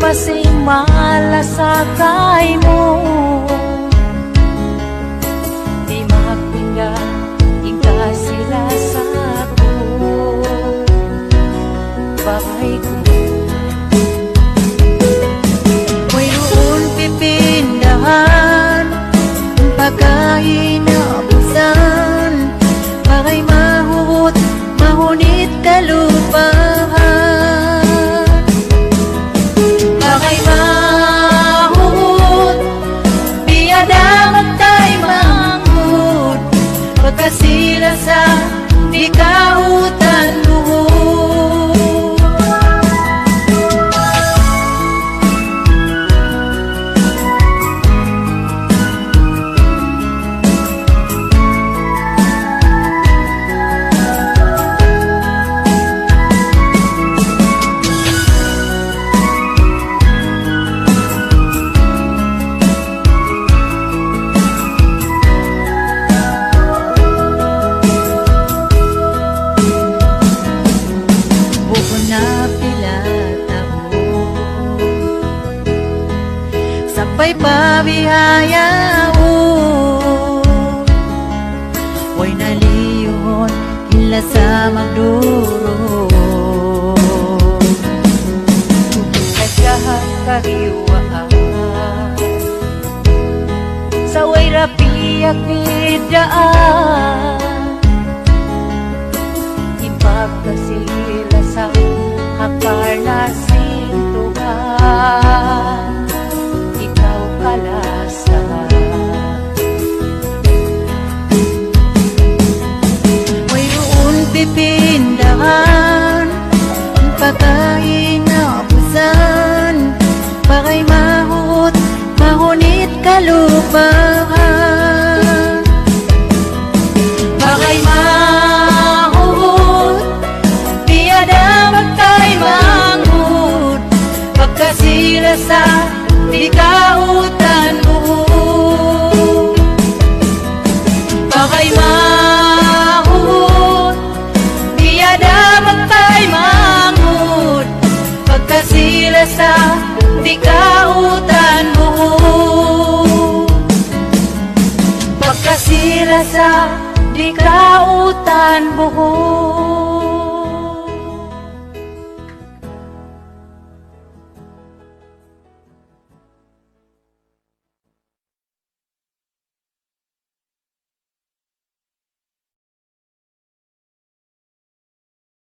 pasing malasakay mo, di mapinga ika sila sa ako. Bakay ko mayroon pipindahan pagkahinabusan, bakay mahut mahunit kalupahan. Bakay mahut biyadamag tay manghut, pagkasila sa di kautan luhut. Sampai pabihaya way naliyuhon ila sa magduro, nagkahat kariwaan sa way rapiyak bidaan, ipagkasila sa hakar na sintuhan, ikaw kalasa. Mayroon pipindahan pagkahinabusan, bakay mahut mahunit kalupahan. Bakay mahut biyadamag tay manghut, pagkasila sa di kautan buhut. Bakay mahut biyadamag tay manghut, pagkasila sa di kautan buhut. Pagkasila sa di kautan buhut.